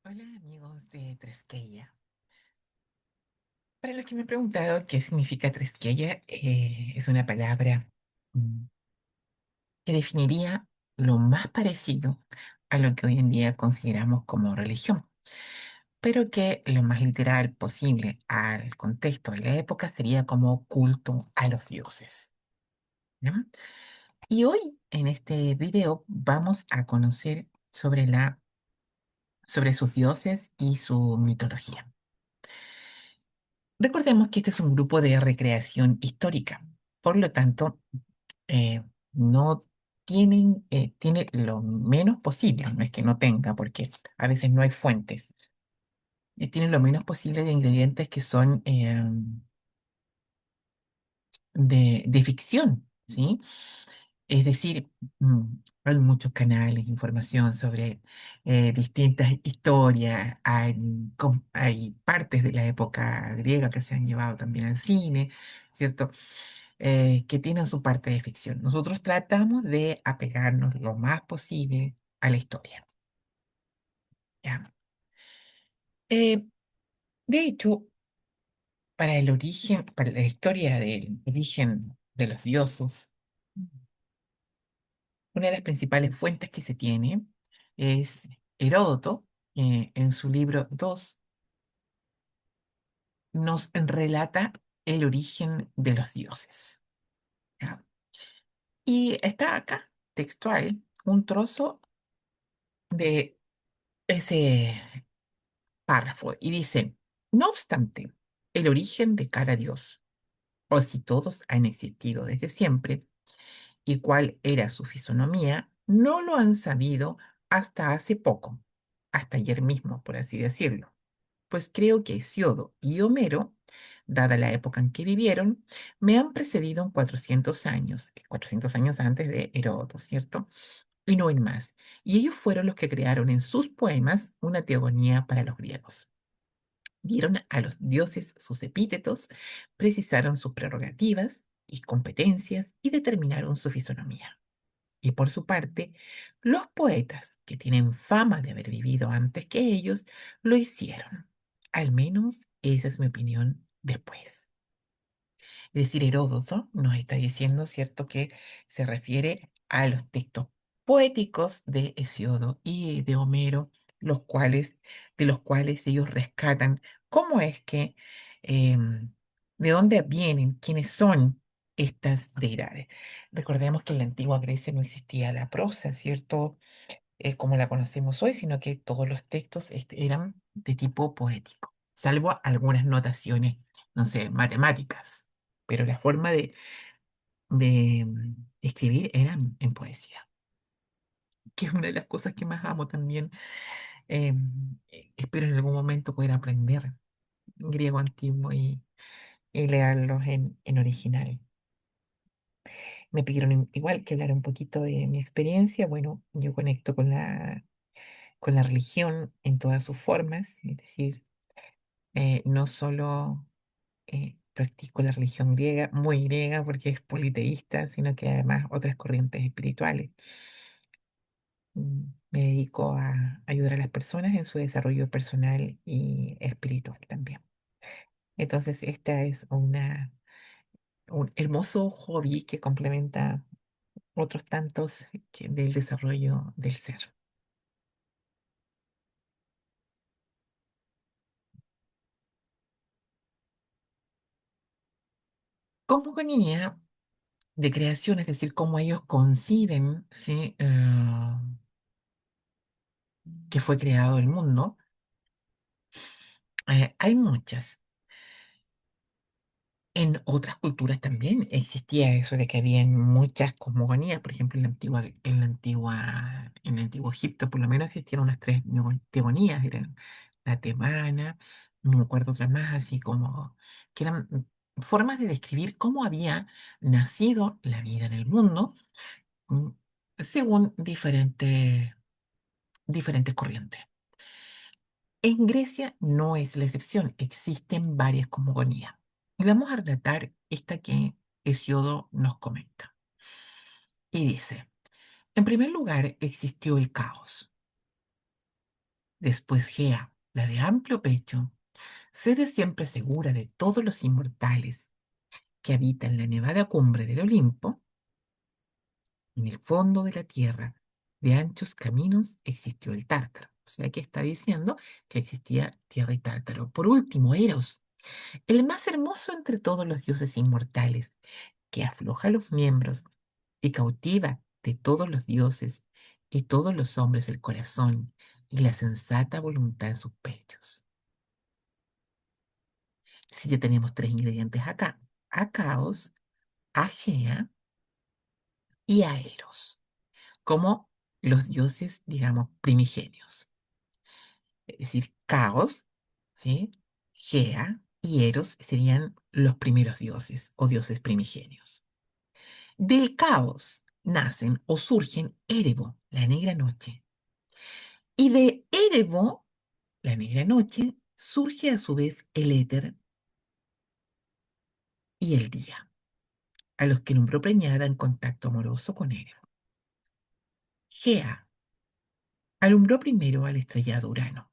Hola amigos de Tresqueya. Para los que me han preguntado qué significa Tresqueya, es una palabra mm, que definiría lo más parecido a lo que hoy en día consideramos como religión, pero que lo más literal posible al contexto de la época sería como culto a los dioses. ¿Ya? Y hoy en este video vamos a conocer sobre sus dioses y su mitología. Recordemos que este es un grupo de recreación histórica, por lo tanto, no tiene lo menos posible, no es que no tenga, porque a veces no hay fuentes, tiene lo menos posible de ingredientes que son de ficción, ¿sí? Es decir, hay muchos canales, información sobre distintas historias, hay partes de la época griega que se han llevado también al cine, ¿cierto? Que tienen su parte de ficción. Nosotros tratamos de apegarnos lo más posible a la historia. ¿Ya? Eh, de hecho, para la historia del origen de los dioses, una de las principales fuentes que se tiene es Heródoto, en su libro 2 nos relata el origen de los dioses. ¿Ya? Y está acá, textual, un trozo de ese párrafo y dice, no obstante, el origen de cada dios, o si todos han existido desde siempre, y cuál era su fisonomía, no lo han sabido hasta hace poco, hasta ayer mismo, por así decirlo. Pues creo que Hesiodo y Homero, dada la época en que vivieron, me han precedido en 400 años, 400 años antes de Heródoto, ¿cierto? Y no en más. Y ellos fueron los que crearon en sus poemas una teogonía para los griegos. Dieron a los dioses sus epítetos, precisaron sus prerrogativas y competencias y determinaron su fisonomía. Y por su parte, los poetas, que tienen fama de haber vivido antes que ellos, lo hicieron. Al menos esa es mi opinión después. Es decir, Heródoto nos está diciendo, ¿cierto?, que se refiere a los textos poéticos de Hesiodo y de Homero, de los cuales ellos rescatan cómo es que, de dónde vienen, quiénes son estas deidades. Recordemos que en la antigua Grecia no existía la prosa, ¿cierto? Como la conocemos hoy, sino que todos los textos eran de tipo poético, salvo algunas notaciones, no sé, matemáticas, pero la forma de escribir era en poesía, que es una de las cosas que más amo también. Espero en algún momento poder aprender griego antiguo y leerlos en original. Me pidieron igual que hablar un poquito de mi experiencia. Bueno, yo conecto con la religión en todas sus formas, es decir, no solo practico la religión griega, muy griega porque es politeísta, sino que además otras corrientes espirituales. Me dedico a ayudar a las personas en su desarrollo personal y espiritual también. Entonces, esta es un hermoso hobby que complementa otros tantos del desarrollo del ser. Cosmogonía de creación, es decir, cómo ellos conciben, ¿sí? Que fue creado el mundo. Hay muchas. En otras culturas también existía eso de que había muchas cosmogonías. Por ejemplo, en el antiguo Egipto, por lo menos existían unas tres teogonías. Eran la tebana, no me acuerdo otras más, así como que eran formas de describir cómo había nacido la vida en el mundo, mm, según diferentes corrientes. En Grecia no es la excepción, existen varias cosmogonías. Y vamos a relatar esta que Hesiodo nos comenta. Y dice, en primer lugar existió el caos, Después Gea, la de amplio pecho, sede siempre segura de todos los inmortales que habitan la nevada cumbre del Olimpo, en el fondo de la tierra, de anchos caminos, existió el Tártaro. O sea que está diciendo que existía tierra y Tártaro. Por último, Eros, el más hermoso entre todos los dioses inmortales, que afloja los miembros y cautiva de todos los dioses y todos los hombres el corazón y la sensata voluntad en sus pechos. Si ya tenemos tres ingredientes acá, a Caos, a Gea y a Eros, como los dioses, digamos, primigenios. Es decir, Caos, ¿sí? Gea y Eros serían los primeros dioses o dioses primigenios. Del caos nacen o surgen Erebo, la negra noche. Y de Erebo, la negra noche, surge a su vez el éter y el día, a los que nombró preñada en contacto amoroso con Erebo. Gea alumbró primero al estrellado Urano,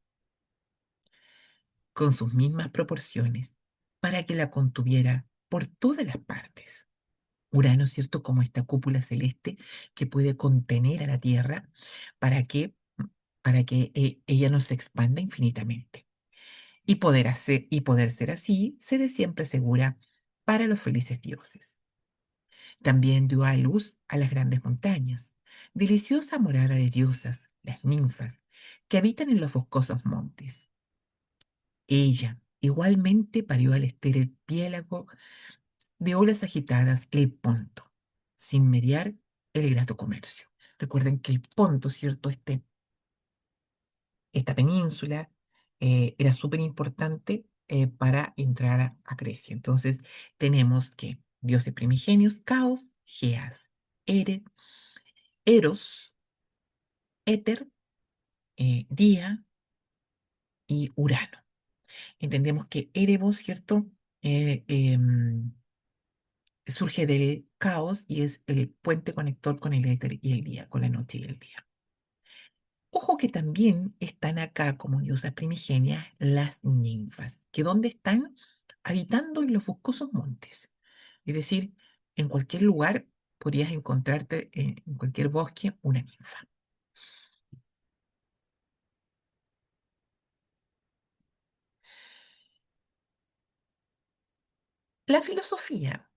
con sus mismas proporciones, para que la contuviera por todas las partes. Urano, ¿cierto? Como esta cúpula celeste que puede contener a la Tierra para que, para que ella no se expanda infinitamente. Y poder ser así, se de siempre segura para los felices dioses. También dio a luz a las grandes montañas, deliciosa morada de diosas, las ninfas, que habitan en los boscosos montes. Ella igualmente parió al estéril piélago de olas agitadas el Ponto, sin mediar el grato comercio. Recuerden que el Ponto, ¿cierto? Esta península era súper importante para entrar a Grecia. Entonces tenemos que dioses primigenios, Caos, Geas, Ere, Eros, Éter, Día y Urano. Entendemos que Erebos, ¿cierto? Eh, em, Surge del caos y es el puente conector con el éter y el día, con la noche y el día. Ojo que también están acá como diosas primigenias las ninfas, que ¿dónde están? Habitando en los boscosos montes. Es decir, en cualquier lugar podrías encontrarte en cualquier bosque una ninfa. La filosofía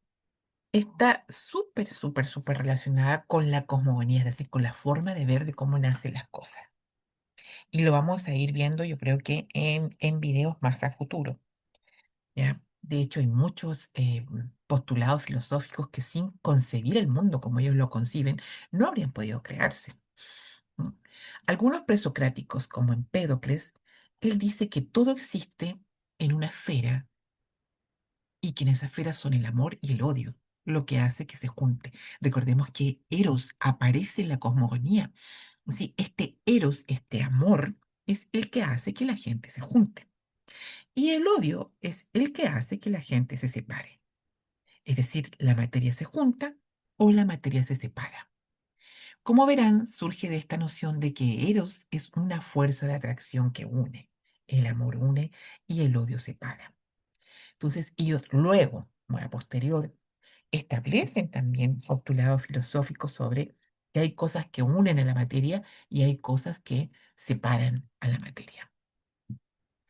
está súper, súper, súper relacionada con la cosmogonía, es decir, con la forma de ver de cómo nacen las cosas. Y lo vamos a ir viendo, yo creo que en videos más a futuro, ¿ya? De hecho, hay muchos postulados filosóficos que sin concebir el mundo como ellos lo conciben, no habrían podido crearse. ¿M? Algunos presocráticos, como Empédocles, él dice que todo existe en una esfera y que en esa esfera son el amor y el odio, lo que hace que se junte. Recordemos que Eros aparece en la cosmogonía. Sí, este Eros, este amor, es el que hace que la gente se junte. Y el odio es el que hace que la gente se separe. Es decir, la materia se junta o la materia se separa. Como verán, surge de esta noción de que Eros es una fuerza de atracción que une. El amor une y el odio separa. Entonces, ellos luego, muy a posterior, establecen también postulados filosóficos sobre que hay cosas que unen a la materia y hay cosas que separan a la materia.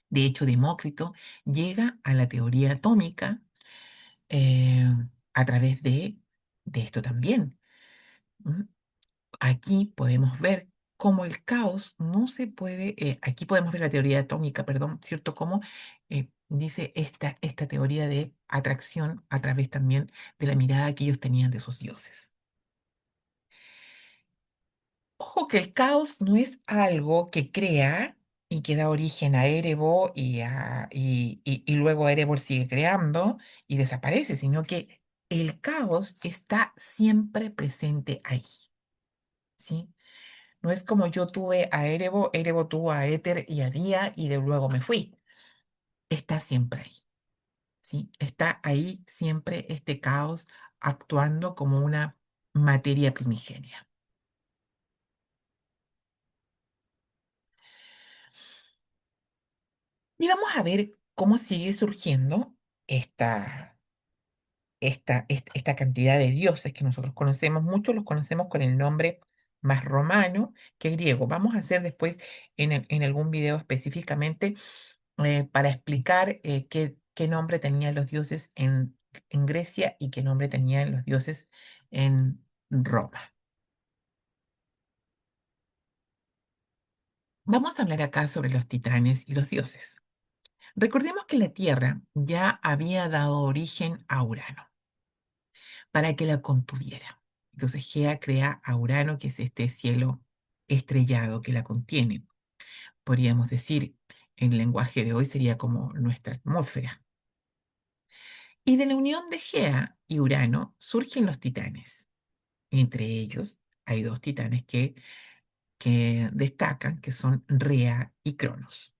De hecho, Demócrito llega a la teoría atómica eh, a través de esto también. ¿M? Aquí podemos ver cómo el caos no se puede, aquí podemos ver la teoría atómica, perdón, ¿cierto? Cómo dice esta teoría de atracción a través también de la mirada que ellos tenían de sus dioses. Ojo que el caos no es algo que crea y que da origen a Erebo y luego Erebor sigue creando y desaparece, sino que el caos está siempre presente ahí, ¿sí? No es como yo tuve a Erebo, Erebo tuvo a Éter y a Día y de luego me fui. Está siempre ahí, ¿sí? Está ahí siempre este caos actuando como una materia primigenia. Y vamos a ver cómo sigue surgiendo esta, esta cantidad de dioses que nosotros conocemos. Muchos los conocemos con el nombre más romano que griego. Vamos a hacer después en algún video específicamente para explicar qué nombre tenían los dioses en Grecia y qué nombre tenían los dioses en Roma. Vamos a hablar acá sobre los titanes y los dioses. Recordemos que la Tierra ya había dado origen a Urano para que la contuviera. Entonces Gea crea a Urano, que es este cielo estrellado que la contiene. Podríamos decir, en lenguaje de hoy sería como nuestra atmósfera. Y de la unión de Gea y Urano surgen los titanes. Entre ellos hay dos titanes que destacan, que son Rea y Cronos.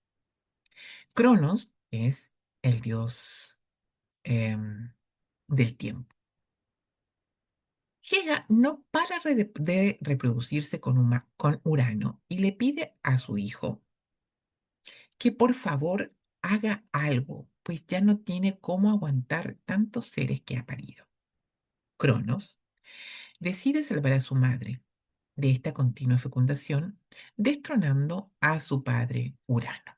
Cronos es el dios em, del tiempo. Gea no para de reproducirse con Urano y le pide a su hijo que por favor haga algo, pues ya no tiene cómo aguantar tantos seres que ha parido. Cronos decide salvar a su madre de esta continua fecundación, destronando a su padre Urano.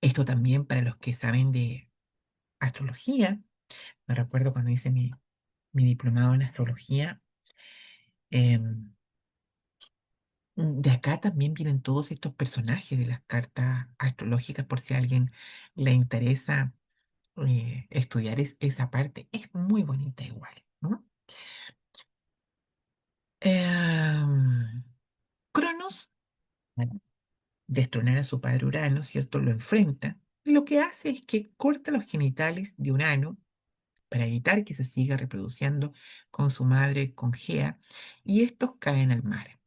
Esto también para los que saben de astrología, me recuerdo cuando hice mi diplomado en astrología, em, de acá también vienen todos estos personajes de las cartas astrológicas por si a alguien le interesa estudiar esa parte. Es muy bonita igual, ¿no? Em, Cronos, bueno, destronar a su padre Urano, ¿cierto? Lo enfrenta. Y lo que hace es que corta los genitales de Urano para evitar que se siga reproduciendo con su madre, con Gea, y estos caen al mar.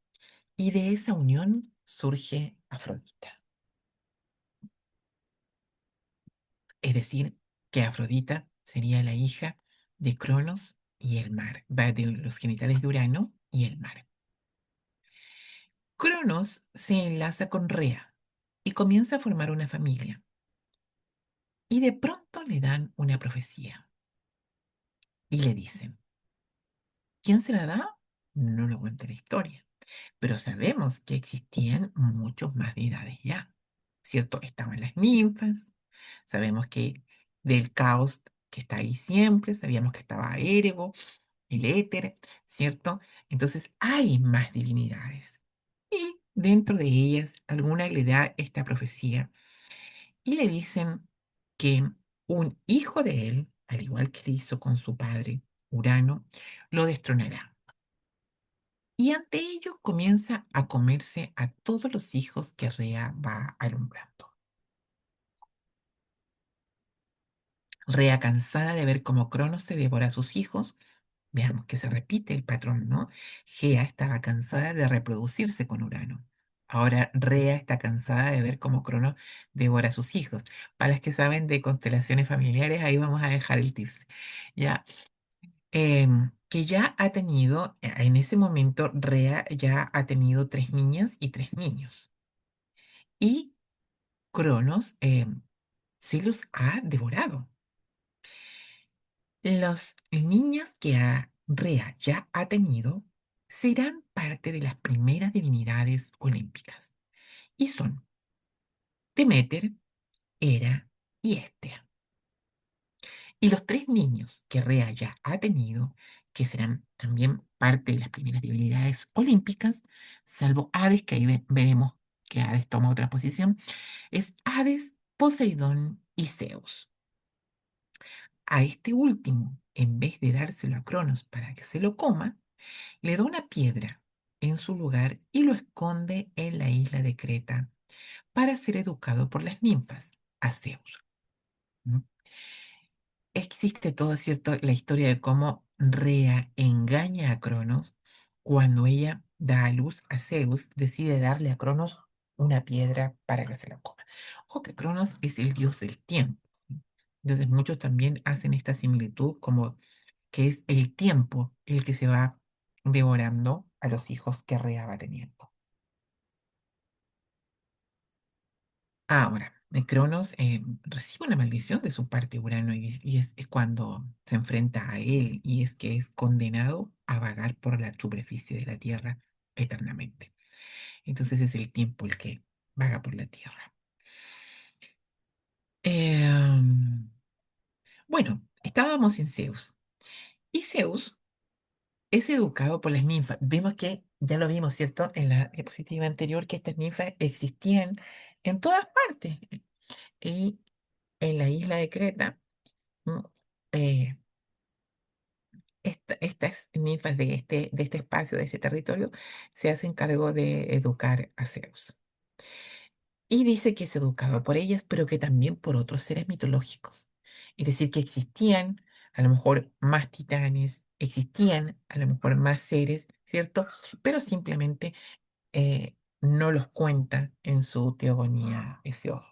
Y de esa unión surge Afrodita. Es decir, que Afrodita sería la hija de Cronos y el mar, va de los genitales de Urano y el mar. Cronos se enlaza con Rea y comienza a formar una familia. Y de pronto le dan una profecía y le dicen, ¿quién se la da? No lo cuenta la historia, pero sabemos que existían muchos más deidades ya, ¿cierto? Estaban las ninfas, sabemos que del caos que está ahí siempre, sabíamos que estaba Erebo, el éter, ¿cierto? Entonces hay más divinidades. Y dentro de ellas, alguna le da esta profecía y le dicen que un hijo de él, al igual que le hizo con su padre, Urano, lo destronará. Y ante ello comienza a comerse a todos los hijos que Rea va alumbrando. Rea, cansada de ver cómo Cronos se devora a sus hijos, veamos que se repite el patrón, ¿no? Gea estaba cansada de reproducirse con Urano. Ahora Rea está cansada de ver cómo Cronos devora a sus hijos. Para las que saben de constelaciones familiares, ahí vamos a dejar el tips. Ya, que ya ha tenido, en ese momento, Rea ya ha tenido tres niñas y tres niños. Y Cronos sí los ha devorado. Los niños que Rea ya ha tenido serán parte de las primeras divinidades olímpicas y son Deméter, Hera y Hestia. Y los tres niños que Rea ya ha tenido, que serán también parte de las primeras divinidades olímpicas, salvo Hades, que ahí veremos que Hades toma otra posición, es Hades, Poseidón y Zeus. A este último, en vez de dárselo a Cronos para que se lo coma, le da una piedra en su lugar y lo esconde en la isla de Creta para ser educado por las ninfas, a Zeus. ¿No? Existe toda cierta la historia de cómo Rea engaña a Cronos cuando ella da a luz a Zeus, decide darle a Cronos una piedra para que se la coma. Ojo que Cronos es el dios del tiempo. ¿Sí? Entonces muchos también hacen esta similitud como que es el tiempo el que se va devorando a los hijos que Rea va teniendo. Ahora, Cronos recibe una maldición de su parte Urano y es cuando se enfrenta a él y es que es condenado a vagar por la superficie de la Tierra eternamente. Entonces es el tiempo el que vaga por la Tierra. Em, bueno, estábamos en Zeus y Zeus es educado por las ninfas. Vemos que, ya lo vimos, ¿cierto? En la diapositiva anterior, que estas ninfas existían en todas partes. Y en la isla de Creta, ¿no? eh, estas ninfas de este espacio, de este territorio, se hacen cargo de educar a Zeus. Y dice que es educado por ellas, pero que también por otros seres mitológicos. Es decir, que existían a lo mejor más titanes, existían a lo mejor más seres, ¿cierto? Pero simplemente no los cuenta en su teogonía Hesíodo.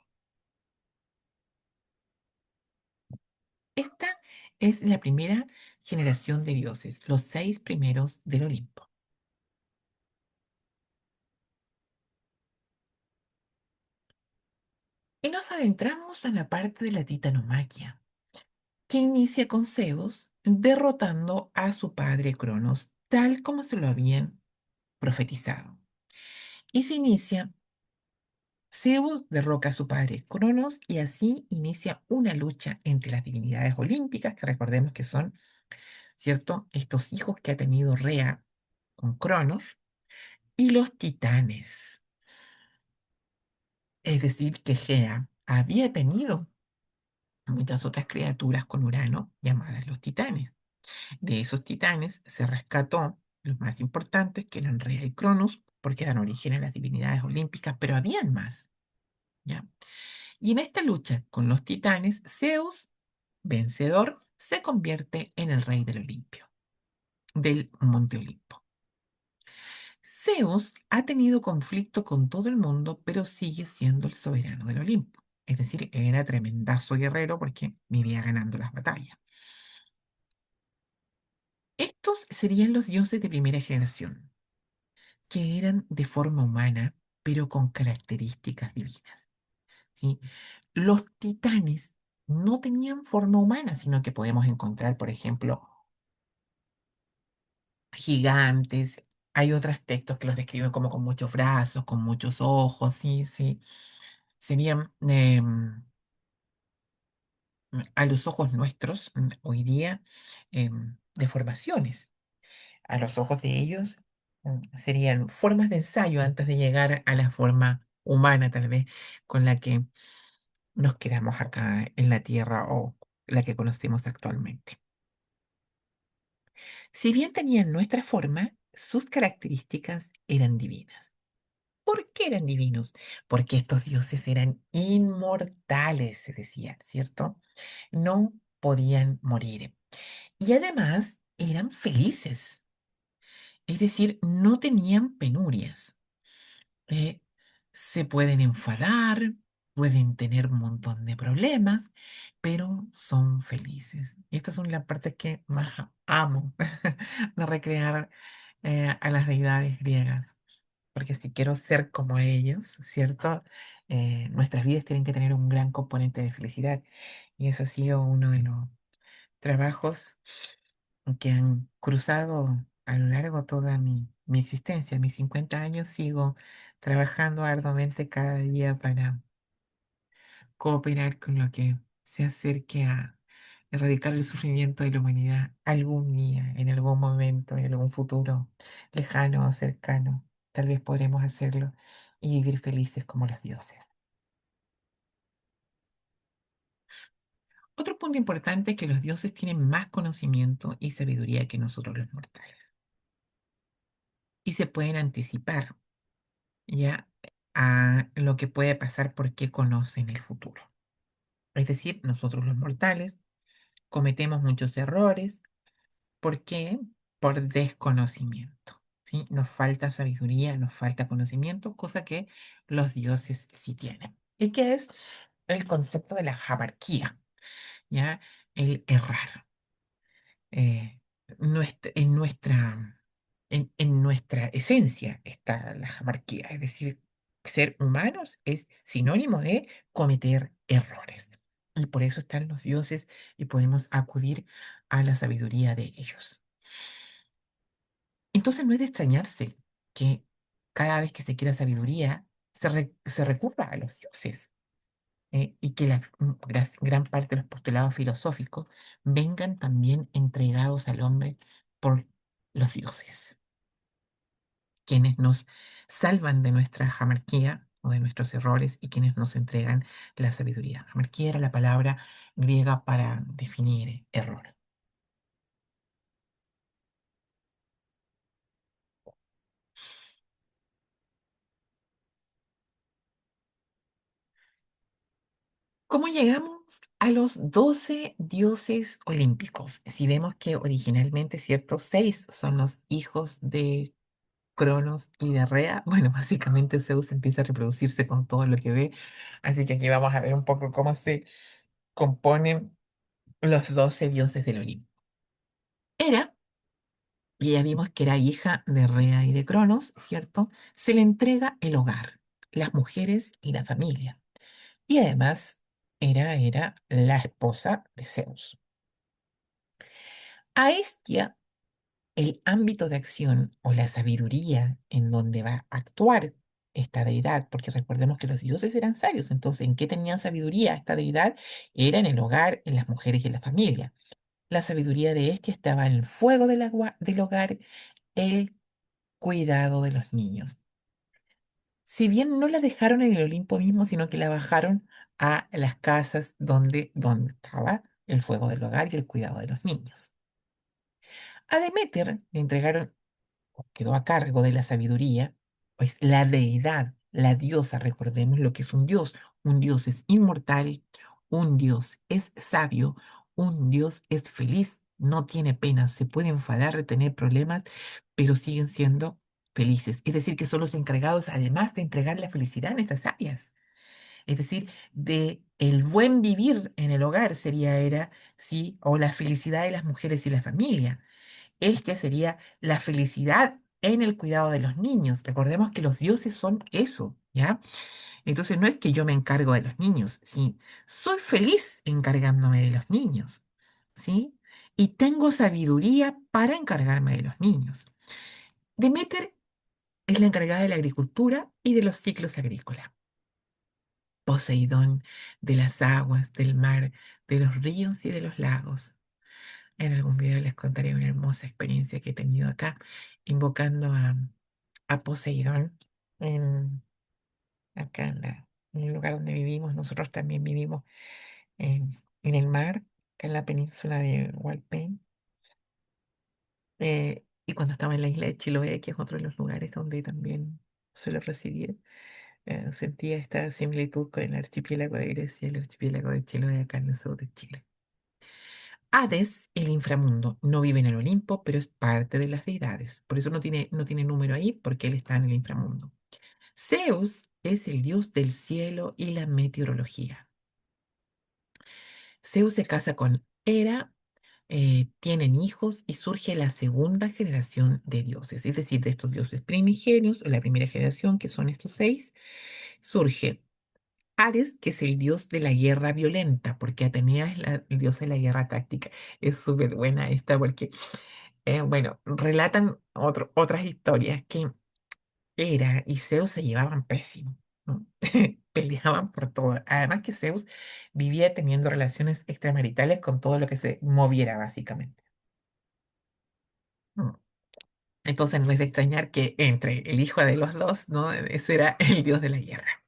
Esta es la primera generación de dioses, los seis primeros del Olimpo. Y nos adentramos a la parte de la titanomaquia, que inicia con Zeus derrotando a su padre Cronos, tal como se lo habían profetizado. Y se inicia, Zeus derroca a su padre Cronos y así inicia una lucha entre las divinidades olímpicas, que recordemos que son, ¿cierto?, estos hijos que ha tenido Rea con Cronos, y los titanes. Es decir, que Gea había tenido muchas otras criaturas con Urano llamadas los titanes. De esos titanes se rescató los más importantes, que eran Rea y Cronos, porque dan origen a las divinidades olímpicas, pero habían más, ¿ya? Y en esta lucha con los titanes, Zeus, vencedor, se convierte en el rey del Olimpio, del Monte Olimpo. Zeus ha tenido conflicto con todo el mundo, pero sigue siendo el soberano del Olimpo. Es decir, era tremendazo guerrero porque vivía ganando las batallas. Estos serían los dioses de primera generación, que eran de forma humana, pero con características divinas, ¿sí? Los titanes no tenían forma humana, sino que podemos encontrar, por ejemplo, gigantes. Hay otros textos que los describen como con muchos brazos, con muchos ojos, sí, sí. Serían a los ojos nuestros hoy día deformaciones. A los ojos de ellos serían formas de ensayo antes de llegar a la forma humana, tal vez, con la que nos quedamos acá en la Tierra o la que conocemos actualmente. Si bien tenían nuestra forma, sus características eran divinas. ¿Por qué eran divinos? Porque estos dioses eran inmortales, se decía, ¿cierto? No podían morir. Y además eran felices, es decir, no tenían penurias. Eh, Se pueden enfadar, pueden tener un montón de problemas, pero son felices. Y estas son las partes que más amo de recrear a las deidades griegas. Porque si quiero ser como ellos, ¿cierto? Nuestras vidas tienen que tener un gran componente de felicidad. Y eso ha sido uno de los trabajos que han cruzado a lo largo de toda mi existencia. Mis 50 años sigo trabajando arduamente cada día para cooperar con lo que se acerque a erradicar el sufrimiento de la humanidad algún día, en algún momento, en algún futuro lejano o cercano. Tal vez podremos hacerlo y vivir felices como los dioses. Otro punto importante es que los dioses tienen más conocimiento y sabiduría que nosotros los mortales y se pueden anticipar ya a lo que puede pasar porque conocen el futuro. Es decir, nosotros los mortales cometemos muchos errores. ¿Por qué? Por desconocimiento. ¿Sí? Nos falta sabiduría, nos falta conocimiento, cosa que los dioses sí tienen. ¿Y qué es el concepto de la jabarquía? ¿Ya? El errar. Eh, en nuestra esencia está la jabarquía, es decir, ser humanos es sinónimo de cometer errores. Y por eso están los dioses y podemos acudir a la sabiduría de ellos. Entonces no es de extrañarse que cada vez que se quiera sabiduría, se recurra a los dioses, y que la gran parte de los postulados filosóficos vengan también entregados al hombre por los dioses, quienes nos salvan de nuestra jamarquía o de nuestros errores y quienes nos entregan la sabiduría. Jamarquía era la palabra griega para definir error. ¿Cómo llegamos a los 12 dioses olímpicos? Si vemos que originalmente, ¿cierto? Seis son los hijos de Cronos y de Rea. Bueno, básicamente Zeus empieza a reproducirse con todo lo que ve. Así que aquí vamos a ver un poco cómo se componen los 12 dioses del Olimpo. Hera, y ya vimos que era hija de Rea y de Cronos, ¿cierto? Se le entrega el hogar, las mujeres y la familia. Y además, Hera era la esposa de Zeus. A Hestia, el ámbito de acción o la sabiduría en donde va a actuar esta deidad, porque recordemos que los dioses eran sabios, entonces, ¿en qué tenían sabiduría esta deidad? Era en el hogar, en las mujeres y en la familia. La sabiduría de Hestia estaba en el fuego del hogar, el cuidado de los niños. Si bien no la dejaron en el Olimpo mismo, sino que la bajaron a las casas donde estaba el fuego del hogar y el cuidado de los niños. A Deméter le entregaron, quedó a cargo de la sabiduría, pues la deidad, la diosa, recordemos lo que es un dios es inmortal, un dios es sabio, un dios es feliz, no tiene penas, se puede enfadar, tener problemas, pero siguen siendo felices. Es decir, que son los encargados, además de entregar la felicidad en esas áreas. Es decir, de el buen vivir en el hogar era, sí, o la felicidad de las mujeres y la familia. Este sería la felicidad en el cuidado de los niños. Recordemos que los dioses son eso, ¿ya? Entonces no es que yo me encargo de los niños, ¿sí? Soy feliz encargándome de los niños, ¿sí? Y tengo sabiduría para encargarme de los niños. Deméter es la encargada de la agricultura y de los ciclos agrícolas. Poseidón de las aguas, del mar, de los ríos y de los lagos. En algún video les contaré una hermosa experiencia que he tenido acá, invocando a Poseidón en, acá en el lugar donde vivimos. Nosotros también vivimos en el mar, en la península de Walpen. Y cuando estaba en la isla de Chiloé, que es otro de los lugares donde también suelo residir, sentía esta similitud con el archipiélago de Grecia y el archipiélago de Chiloé acá en el sur de Chile. Hades, el inframundo, no vive en el Olimpo, pero es parte de las deidades. Por eso no tiene número ahí, porque él está en el inframundo. Zeus es el dios del cielo y la meteorología. Zeus se casa con Hera, tienen hijos y surge la segunda generación de dioses, es decir, de estos dioses primigenios, o la primera generación, que son estos seis, surge Ares, que es el dios de la guerra violenta, porque Atenea es el dios de la guerra táctica. Es súper buena esta porque, bueno, relatan otras historias que Hera y Zeus se llevaban pésimo, ¿no? Peleaban por todo. Además que Zeus vivía teniendo relaciones extramaritales con todo lo que se moviera, básicamente. ¿No? Entonces no es de extrañar que entre el hijo de los dos, ¿no? Ese era el dios de la guerra.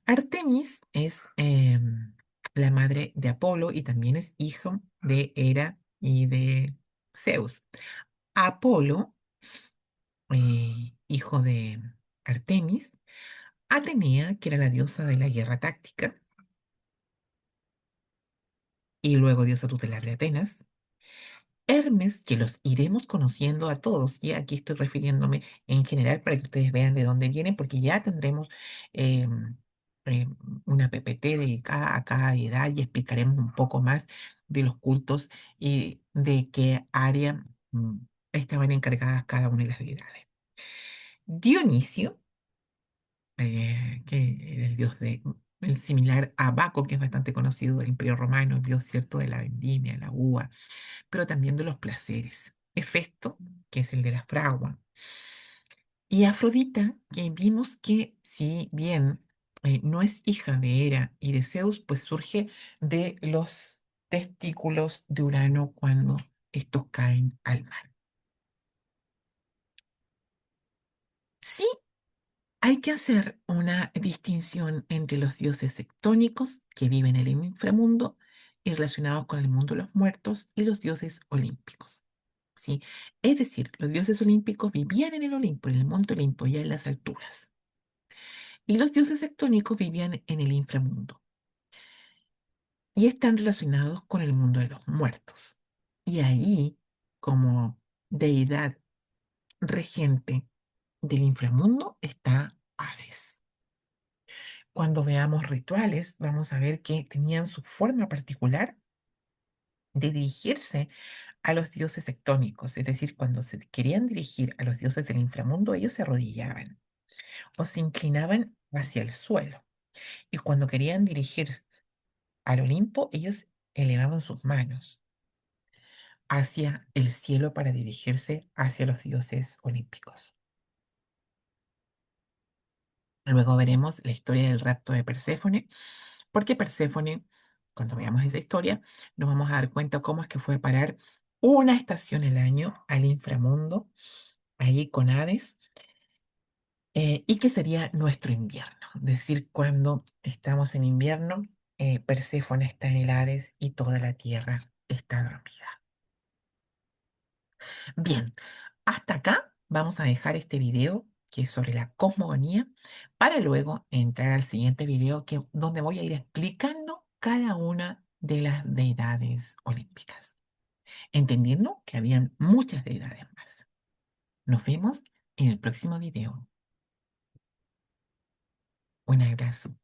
Artemis es la madre de Apolo y también es hijo de Hera y de Zeus. Apolo, hijo de Artemis, Atenea, que era la diosa de la guerra táctica y luego diosa tutelar de Atenas. Hermes, que los iremos conociendo a todos, y aquí estoy refiriéndome en general para que ustedes vean de dónde vienen, porque ya tendremos em, una PPT dedicada a cada edad y explicaremos un poco más de los cultos y de qué área estaban encargadas cada una de las deidades. Dionisio que era el dios el similar a Baco, que es bastante conocido del Imperio Romano, el dios cierto de la vendimia, la uva, pero también de los placeres. Hefesto, que es el de la fragua. Y Afrodita, que vimos que si bien no es hija de Hera y de Zeus, pues surge de los testículos de Urano cuando estos caen al mar. Sí, hay que hacer una distinción entre los dioses tectónicos que viven en el inframundo y relacionados con el mundo de los muertos y los dioses olímpicos. ¿Sí? Es decir, los dioses olímpicos vivían en el Olimpo, en el monte Olimpo, ya en las alturas. Y los dioses tectónicos vivían en el inframundo y están relacionados con el mundo de los muertos. Y ahí, como deidad regente del inframundo, está Hades. Cuando veamos rituales, vamos a ver que tenían su forma particular de dirigirse a los dioses tectónicos, es decir, cuando se querían dirigir a los dioses del inframundo, ellos se arrodillaban o se inclinaban hacia el suelo. Y cuando querían dirigirse al Olimpo, ellos elevaban sus manos hacia el cielo para dirigirse hacia los dioses olímpicos. Luego veremos la historia del rapto de Perséfone, porque Perséfone, cuando veamos esa historia, nos vamos a dar cuenta cómo es que fue a parar una estación al año al inframundo, allí con Hades, y que sería nuestro invierno. Es decir, cuando estamos en invierno, Perséfone está en el Hades y toda la tierra está dormida. Bien, hasta acá vamos a dejar este video que es sobre la cosmogonía para luego entrar al siguiente video donde voy a ir explicando cada una de las deidades olímpicas, entendiendo que habían muchas deidades más. Nos vemos en el próximo video. Un abrazo.